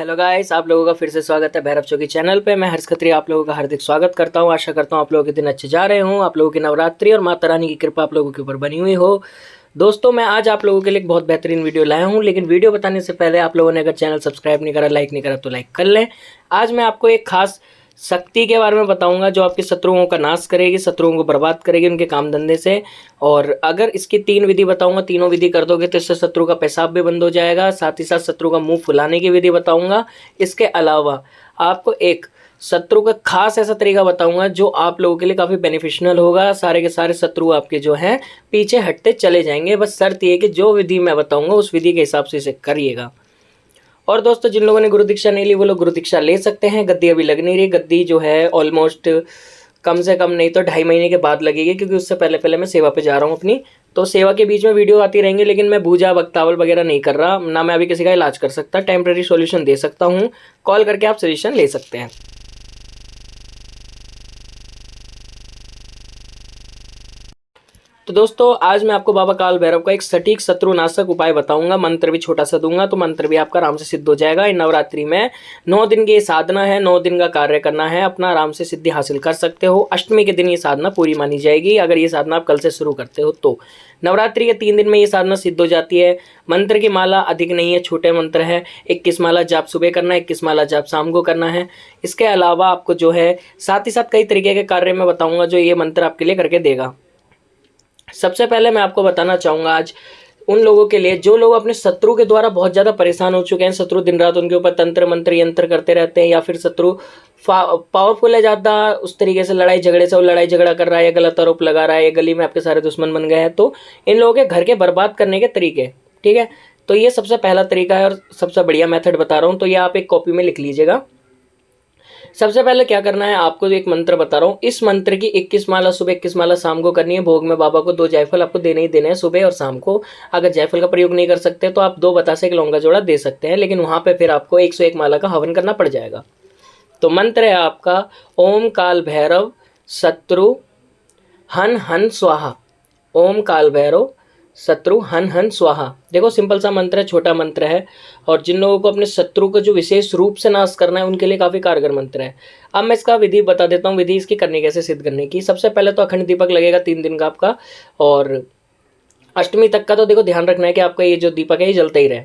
Hello guys, आप लोगों का फिर से स्वागत है भैरव चौकी चैनल पे। मैं हर्ष खत्री आप लोगों का हार्दिक स्वागत करता हूं। आशा करता हूं आप लोगों के दिन अच्छे जा रहे हों, आप लोगों की नवरात्रि और माता रानी की कृपा आप लोगों के ऊपर बनी हुई हो। दोस्तों, मैं आज आप लोगों के लिए एक बहुत बेहतरीन वीडियो लाया हूं, लेकिन वीडियो बताने से पहले आप लोगों ने अगर चैनल सब्सक्राइब नहीं करा, लाइक नहीं करा तो लाइक कर लें। आज मैं आपको एक खास शक्ति के बारे में बताऊंगा जो आपके शत्रुओं का नाश करेगी, शत्रुओं को बर्बाद करेगी उनके काम धंधे से। और अगर इसकी 3 विधि बताऊंगा, तीनों विधि कर दोगे तो इससे शत्रु का पेशाब भी बंद हो जाएगा। साथ ही साथ शत्रु का मुंह फुलाने की विधि बताऊंगा। इसके अलावा आपको एक शत्रु का खास ऐसा तरीका बताऊंगा जो आप लोगों के लिए काफ़ी बेनिफिशियल होगा। सारे के सारे शत्रु आपके जो हैं पीछे हटते चले जाएंगे। बस शर्त ये कि जो विधि मैं बताऊंगा उस विधि के हिसाब से इसे करिएगा। और दोस्तों, जिन लोगों ने गुरु दीक्षा नहीं ली वो लोग गुरु दीक्षा ले सकते हैं। गद्दी अभी लग नहीं रही, गद्दी जो है ऑलमोस्ट कम से कम नहीं तो 2.5 महीने के बाद लगेगी, क्योंकि उससे पहले पहले मैं सेवा पे जा रहा हूँ अपनी। तो सेवा के बीच में वीडियो आती रहेंगी, लेकिन मैं पूजा बक्तावल वगैरह नहीं कर रहा, ना मैं अभी किसी का इलाज कर सकता। टेम्प्रेरी सॉल्यूशन दे सकता हूँ, कॉल करके आप सजेशन ले सकते हैं। तो दोस्तों, आज मैं आपको बाबा काल भैरव का एक सटीक शत्रुनाशक उपाय बताऊंगा। मंत्र भी छोटा सा दूंगा तो मंत्र भी आपका आराम से सिद्ध हो जाएगा। इन नवरात्रि में 9 दिन की ये साधना है, 9 दिन का कार्य करना है, अपना आराम से सिद्धि हासिल कर सकते हो। अष्टमी के दिन ये साधना पूरी मानी जाएगी, अगर ये साधना आप कल से शुरू करते हो तो। नवरात्रि के 3 दिन में ये साधना सिद्ध हो जाती है। मंत्र की माला अधिक नहीं है, छोटे मंत्र है। 21 माला जाप सुबह करना है, 21 माला जाप शाम को करना है। इसके अलावा आपको जो है साथ ही साथ कई तरीके के कार्य मैं बताऊंगा जो ये मंत्र आपके लिए करके देगा। सबसे पहले मैं आपको बताना चाहूँगा आज उन लोगों के लिए जो लोग अपने शत्रु के द्वारा बहुत ज़्यादा परेशान हो चुके हैं। शत्रु दिन रात उनके ऊपर तंत्र मंत्र यंत्र करते रहते हैं, या फिर शत्रु पावरफुल है ज़्यादा, उस तरीके से लड़ाई झगड़े से वो लड़ाई झगड़ा कर रहा है, या गलत आरोप लगा रहा है, या गली में आपके सारे दुश्मन बन गए हैं। तो इन लोगों के घर के बर्बाद करने के तरीके, ठीक है। तो ये सबसे पहला तरीका है और सबसे बढ़िया मेथड बता रहा हूँ, तो ये आप एक कॉपी में लिख लीजिएगा। सबसे पहले क्या करना है, आपको जो एक मंत्र बता रहा हूँ, इस मंत्र की 21 माला सुबह 21 माला शाम को करनी है। भोग में बाबा को 2 जायफल आपको देने ही देने हैं सुबह और शाम को। अगर जायफल का प्रयोग नहीं कर सकते तो आप 2 बतासे एक लौंगा जोड़ा दे सकते हैं, लेकिन वहाँ पे फिर आपको 101 माला का हवन करना पड़ जाएगा। तो मंत्र है आपका ओम काल भैरव शत्रु हन हन स्वाहा। ओम काल भैरव शत्रु हन हन स्वाहा। देखो, सिंपल सा मंत्र है, छोटा मंत्र है, और जिन लोगों को अपने शत्रु को जो विशेष रूप से नाश करना है उनके लिए काफ़ी कारगर मंत्र है। अब मैं इसका विधि बता देता हूँ, विधि इसकी करनी कैसे सिद्ध करने की। सबसे पहले तो अखंड दीपक लगेगा 3 दिन का आपका, और अष्टमी तक का तो देखो ध्यान रखना है कि आपका ये जो दीपक है ये जलता ही रहे,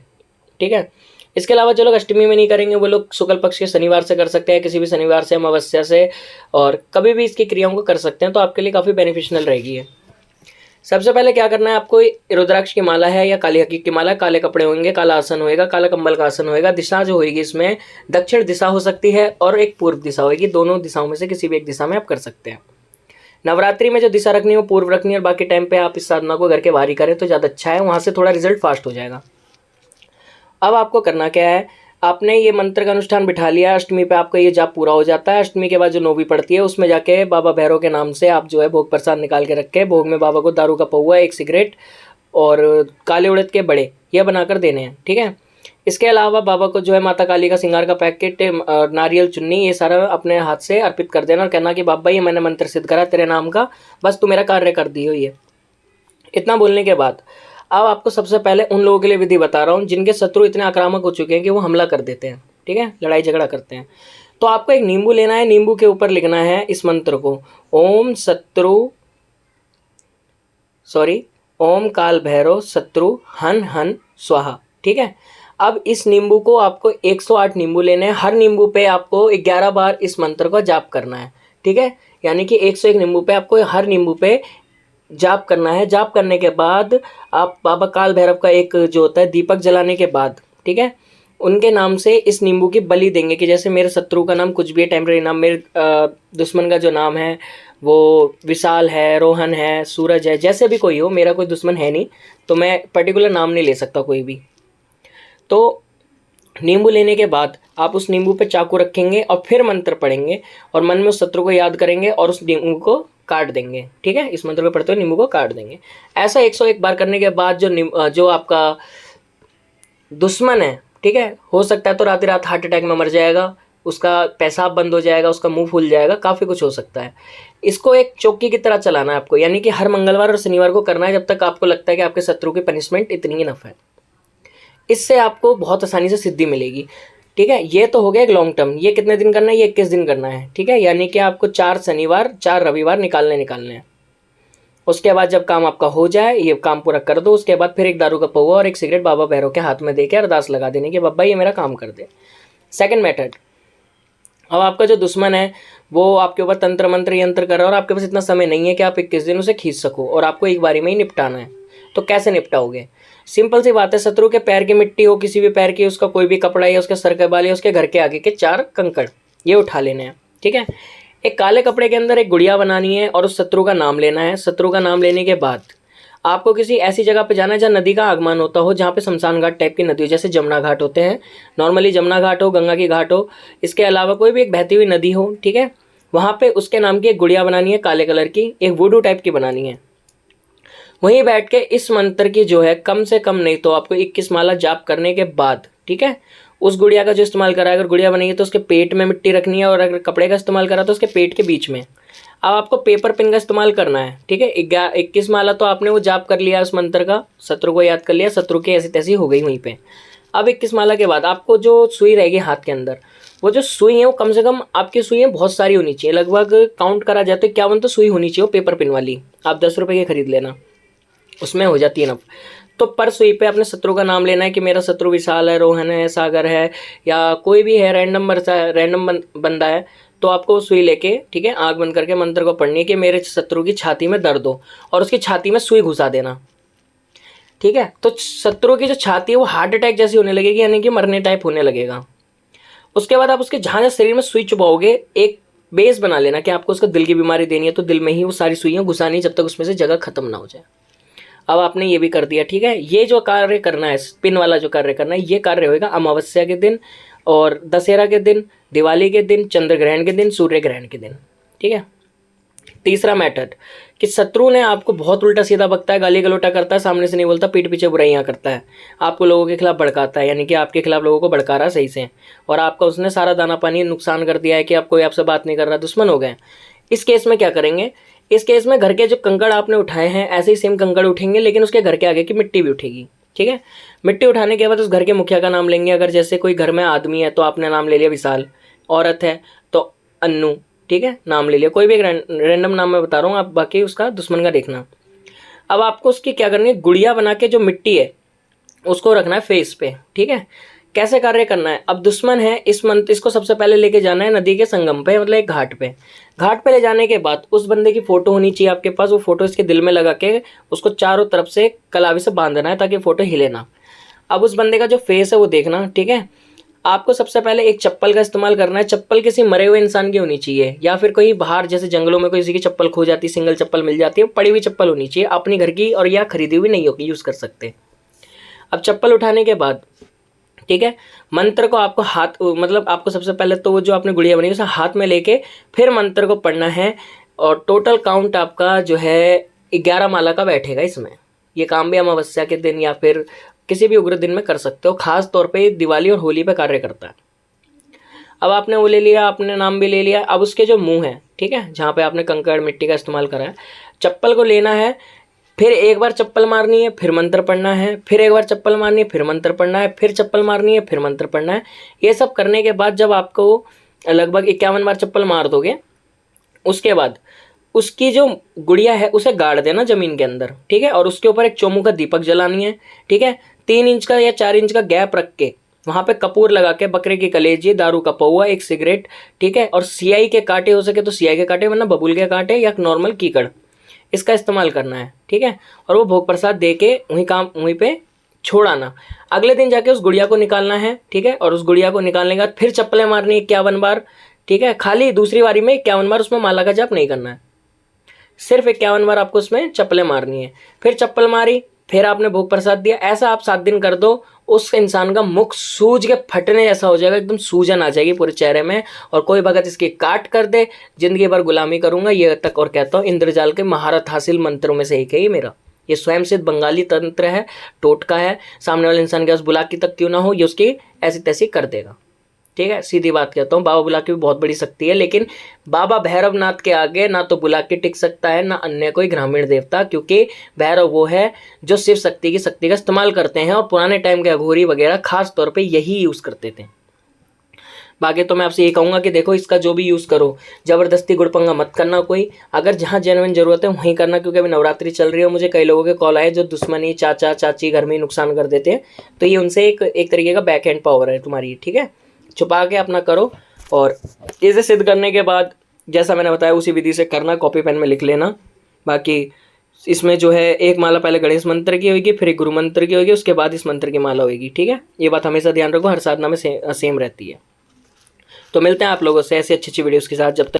ठीक है। इसके अलावा जो लोग अष्टमी में नहीं करेंगे वो लोग शुक्ल पक्ष के शनिवार से कर सकते हैं, किसी भी शनिवार से, अमावस्या से, और कभी भी इसकी क्रियाओं को कर सकते हैं। तो आपके लिए काफ़ी बेनिफिशियल रहेगी ये। सबसे पहले क्या करना है, आपको रुद्राक्ष की माला है या काली हकीक की माला, काले कपड़े होंगे, काला आसन होएगा, काला कंबल का आसन होएगा। दिशा जो होएगी इसमें दक्षिण दिशा हो सकती है और एक पूर्व दिशा होएगी। दोनों दिशाओं में से किसी भी एक दिशा में आप कर सकते हैं। नवरात्रि में जो दिशा रखनी है वो पूर्व रखनी है, और बाकी टाइम पे आप इस साधना को घर के बाहर ही करें तो ज़्यादा अच्छा है, वहाँ से थोड़ा रिजल्ट फास्ट हो जाएगा। अब आपको करना क्या है, आपने ये मंत्र का अनुष्ठान बिठा लिया। अष्टमी पे आपका ये जाप पूरा हो जाता है। अष्टमी के बाद जो नौवीं पड़ती है उसमें जाके बाबा भैरव के नाम से आप जो है भोग प्रसाद निकाल के रखे। भोग में बाबा को दारू का पौवा, 1 सिगरेट और काले उड़द के बड़े यह बनाकर देने हैं, ठीक है। इसके अलावा बाबा को जो है माता काली का श्रृंगार का पैकेट, नारियल चुन्नी, ये सारा अपने हाथ से अर्पित कर देना और कहना कि बाबा ये मैंने मंत्र सिद्ध करा तेरे नाम का, बस तू मेरा कार्य कर दियो। ये इतना बोलने के बाद अब आपको सबसे पहले उन लोगों के लिए विधि बता रहा हूँ जिनके शत्रु इतने आक्रामक हो चुके हैं कि वो हमला कर देते हैं, ठीक है, लड़ाई झगड़ा करते हैं। तो आपको एक नींबू लेना है, नींबू के ऊपर लिखना है इस मंत्र को, ओम काल भैरव शत्रु हन हन स्वाहा, ठीक है। अब इस नींबू को आपको 108 नींबू लेने हैं। हर नींबू पे आपको 11 बार इस मंत्र का जाप करना है, ठीक है। यानी कि 101 नींबू पे आपको हर नींबू पे जाप करना है। जाप करने के बाद आप बाबा काल भैरव का एक जो होता है दीपक जलाने के बाद, ठीक है, उनके नाम से इस नींबू की बलि देंगे कि जैसे मेरे शत्रु का नाम कुछ भी है, टेम्परेरी नाम, मेरे दुश्मन का जो नाम है वो विशाल है, रोहन है, सूरज है, जैसे भी कोई हो, मेरा कोई दुश्मन है नहीं तो मैं पर्टिकुलर नाम नहीं ले सकता कोई भी। तो नींबू लेने के बाद आप उस नींबू पे चाकू रखेंगे और फिर मंत्र पढ़ेंगे और मन में उस शत्रु को याद करेंगे और उस नींबू को काट देंगे, ठीक है। इस मंत्र को पढ़ते हुए नींबू को काट देंगे। ऐसा 101 बार करने के बाद जो आपका दुश्मन है, ठीक है, हो सकता है तो रात रात हार्ट अटैक में मर जाएगा, उसका पेशाब बंद हो जाएगा, उसका मुंह फूल जाएगा, काफ़ी कुछ हो सकता है। इसको एक चौकी की तरह चलाना है आपको, यानी कि हर मंगलवार और शनिवार को करना है जब तक आपको लगता है कि आपके शत्रु की पनिशमेंट इतनी ही इनफ है। इससे आपको बहुत आसानी से सिद्धि मिलेगी, ठीक है, ये तो हो गया एक लॉन्ग टर्म। ये कितने दिन करना है, ये 21 दिन करना है। ठीक है, यानी कि आपको 4 शनिवार 4 रविवार निकालने हैं। उसके बाद जब काम आपका हो जाए, ये काम पूरा कर दो, उसके बाद फिर एक दारू का पौवा और एक सिगरेट बाबा भैरव के हाथ में दे के अरदास लगा देने की, बाबा ये मेरा काम कर दे। सेकंड मेथड, अब आपका जो दुश्मन है वो आपके ऊपर तंत्र मंत्र यंत्र कर रहा है और आपके पास इतना समय नहीं है कि आप 21 दिन उसे खींच सको और आपको एक बारी में ही निपटाना है। तो कैसे निपटाओगे? सिंपल सी बात है, शत्रु के पैर की मिट्टी हो, किसी भी पैर की, उसका कोई भी कपड़ा या उसके सर के बाल या उसके घर के आगे के 4 कंकड़ ये उठा लेने हैं। ठीक है, एक काले कपड़े के अंदर एक गुड़िया बनानी है और उस शत्रु का नाम लेना है। शत्रु का नाम लेने के बाद आपको किसी ऐसी जगह पे जाना है जहाँ नदी का आगमन होता हो, जहाँ पे शमशान घाट टाइप की नदी हो, जैसे जमुना घाट होते हैं, नॉर्मली जमुना घाट हो, गंगा की घाट हो, इसके अलावा कोई भी एक बहती हुई नदी हो। ठीक है, वहाँ पे उसके नाम की एक गुड़िया बनानी है, काले कलर की, एक वुडू टाइप की बनानी है। वहीं बैठ के इस मंत्र की जो है कम से कम नहीं तो आपको 21 माला जाप करने के बाद, ठीक है, उस गुड़िया का जो इस्तेमाल करा है, अगर गुड़िया बनेगी तो उसके पेट में मिट्टी रखनी है और अगर कपड़े का इस्तेमाल करा तो उसके पेट के बीच में। अब आपको पेपर पिन का इस्तेमाल करना है। ठीक है, 21 माला तो आपने वो जाप कर लिया उस मंत्र का, शत्रु को याद कर लिया, शत्रु की ऐसी तैसी हो गई वहीं पे। अब 21 माला के बाद आपको जो सुई रहेगी हाथ के अंदर, वो जो सुई है वो कम से कम आपकी सुइयाँ बहुत सारी होनी चाहिए, लगभग काउंट करा जाए तो 51 तो सुई होनी चाहिए वो पेपर पिन वाली। आप 10 रुपये की खरीद लेना, उसमें हो जाती है ना। तो पर सुई पे अपने शत्रु का नाम लेना है कि मेरा शत्रु विशाल है, रोहन है, सागर है, या कोई भी है, रैंडम बंदा है, तो आपको सुई लेके, ठीक है, आँख बंद करके मंत्र को पढ़नी है कि मेरे शत्रु की छाती में दर्द हो और उसकी छाती में सुई घुसा देना। ठीक है, तो शत्रु की जो छाती है वो हार्ट अटैक जैसी होने लगेगी, यानी कि मरने टाइप होने लगेगा। उसके बाद आप उसके जहाँ जहाँ शरीर में सुई चुभाओगे एक बेस बना लेना कि आपको उसको दिल की बीमारी देनी है तो दिल में ही वो सारी सुइयाँ घुसानी जब तक उसमें से जगह खत्म ना हो जाए। अब आपने ये भी कर दिया। ठीक है, ये जो कार्य करना है, स्पिन वाला जो कार्य करना है, ये कार्य होगा अमावस्या के दिन और दशहरा के दिन, दिवाली के दिन, चंद्र ग्रहण के दिन, सूर्य ग्रहण के दिन। ठीक है, तीसरा मेथड कि शत्रु ने आपको बहुत उल्टा सीधा बकता है, गाली गलोटा करता है, सामने से नहीं बोलता, पीठ पीछे बुराइयां करता है, आपको लोगों के खिलाफ भड़काता है, यानी कि आपके खिलाफ लोगों को भड़का रहा है सही से, और आपका उसने सारा दाना पानी नुकसान कर दिया है कि आप कोई आपसे बात नहीं कर रहा, दुश्मन हो गए। इस केस में क्या करेंगे? इस केस में घर के जो कंकड़ आपने उठाए हैं ऐसे ही सेम कंकड़ उठेंगे, लेकिन उसके घर के आगे की मिट्टी भी उठेगी। ठीक है, मिट्टी उठाने के बाद उस घर के मुखिया का नाम लेंगे। अगर जैसे कोई घर में आदमी है तो आपने नाम ले लिया विशाल, औरत है तो अन्नू, ठीक है, नाम ले लिया, कोई भी एक रैंडम नाम मैं बता रहा हूँ, आप बाकी उसका दुश्मन का देखना। अब आपको उसकी क्या करनी है, गुड़िया बना के जो मिट्टी है उसको रखना है फेस पे। ठीक है, कैसे कार्य करना है? अब दुश्मन है, इस मंत्र इसको सबसे पहले लेके जाना है नदी के संगम पे, मतलब एक घाट पे। घाट पे ले जाने के बाद उस बंदे की फोटो होनी चाहिए आपके पास, वो फोटो इसके दिल में लगा के उसको चारों तरफ से कलावी से बांधना है ताकि फोटो हिले ना। अब उस बंदे का जो फेस है वो देखना। ठीक है, आपको सबसे पहले एक चप्पल का इस्तेमाल करना है। चप्पल किसी मरे हुए इंसान की होनी चाहिए या फिर कोई बाहर जैसे जंगलों में कोई किसी की चप्पल खो जाती, सिंगल चप्पल मिल जाती है, पड़ी हुई चप्पल होनी चाहिए, अपनी घर की और या खरीदी हुई नहीं होगी, यूज़ कर सकते। अब चप्पल उठाने के बाद, ठीक है, मंत्र को आपको हाथ, मतलब आपको सबसे पहले तो वो जो आपने गुड़िया बनी उसे हाथ में लेके फिर मंत्र को पढ़ना है और टोटल काउंट आपका जो है 11 माला का बैठेगा इसमें। ये काम भी अमावस्या के दिन या फिर किसी भी उग्र दिन में कर सकते हो, खास तौर पे दिवाली और होली पे कार्य करता है। अब आपने वो ले लिया, आपने नाम भी ले लिया। अब उसके जो मुंह है, ठीक है, जहाँ पे आपने कंकड़ मिट्टी का इस्तेमाल करा है, चप्पल को लेना है, फिर एक बार चप्पल मारनी है, फिर मंत्र पढ़ना है, फिर एक बार चप्पल मारनी है, फिर मंत्र पढ़ना है, फिर चप्पल मारनी है, फिर मंत्र पढ़ना है। ये सब करने के बाद जब आपको लगभग 51 बार चप्पल मार दोगे, उसके बाद उसकी जो गुड़िया है उसे गाड़ देना जमीन के अंदर। ठीक है, और उसके ऊपर एक चौमुखा दीपक जलानी है। ठीक है, 3 इंच का या 4 इंच का गैप रख के वहाँ पे कपूर लगा के बकरे की कलेजी, दारू का पौवा, एक सिगरेट, ठीक है, और सियाई के कांटे हो सके तो सियाई के कांटे, वरना बबूल के कांटे या नॉर्मल कीकड़, इसका इस्तेमाल करना है। ठीक है, और वो भोग प्रसाद दे के वहीं पे छोड़ आना। अगले दिन जाके उस गुड़िया को निकालना है। ठीक है, और उस गुड़िया को निकालने के बाद फिर चप्पलें मारनी 51 बार। ठीक है, खाली दूसरी बारी में 51 बार उसमें माला का जाप नहीं करना है, सिर्फ 51 बार आपको उसमें चप्पलें मारनी है। फिर चप्पल मारी, फिर आपने भोग प्रसाद दिया। ऐसा आप 7 दिन कर दो, उस इंसान का मुख सूज के फटने जैसा हो जाएगा, एकदम सूजन आ जाएगी पूरे चेहरे में, और कोई भगत इसकी काट कर दे, जिंदगी भर गुलामी करूंगा ये तक। और कहता हूँ इंद्रजाल के महारत हासिल मंत्रों में से एक है ये मेरा। ये स्वयं सिद्ध बंगाली तंत्र है, टोटका है, सामने वाले इंसान के पास बुलाकी तक क्यों ना हो, ये उसकी ऐसी तैसी कर देगा। ठीक है, सीधी बात कहता हूँ, बाबा बुलाकी भी बहुत बड़ी शक्ति है, लेकिन बाबा भैरवनाथ के आगे ना तो बुलाकी टिक सकता है ना अन्य कोई ग्रामीण देवता, क्योंकि भैरव वो है जो शिव शक्ति का इस्तेमाल करते हैं, और पुराने टाइम के अघोरी वगैरह खास तौर पे यही यूज़ करते थे। बाकी तो मैं आपसे ये कहूँगा कि देखो इसका जो भी यूज़ करो, ज़बरदस्ती गुड़पंगा मत करना कोई, अगर जहाँ जेन्युइन ज़रूरत है वहीं करना, क्योंकि अभी नवरात्रि चल रही है। मुझे कई लोगों के कॉल आए जो दुश्मनी चाचा चाची घर में ही नुकसान कर देते हैं, तो ये उनसे एक तरीके का बैक हैंड पावर है तुम्हारी, ठीक है। छुपा के अपना करो, और इसे सिद्ध करने के बाद जैसा मैंने बताया उसी विधि से करना, कॉपी पेन में लिख लेना। बाकी इसमें जो है एक माला पहले गणेश मंत्र की होगी, फिर एक गुरु मंत्र की होगी, उसके बाद इस मंत्र की माला होगी, ठीक है। ये बात हमेशा ध्यान रखो, हर साधना में सेम रहती है। तो मिलते हैं आप लोगों से ऐसी अच्छी अच्छी वीडियोस के साथ, जब तक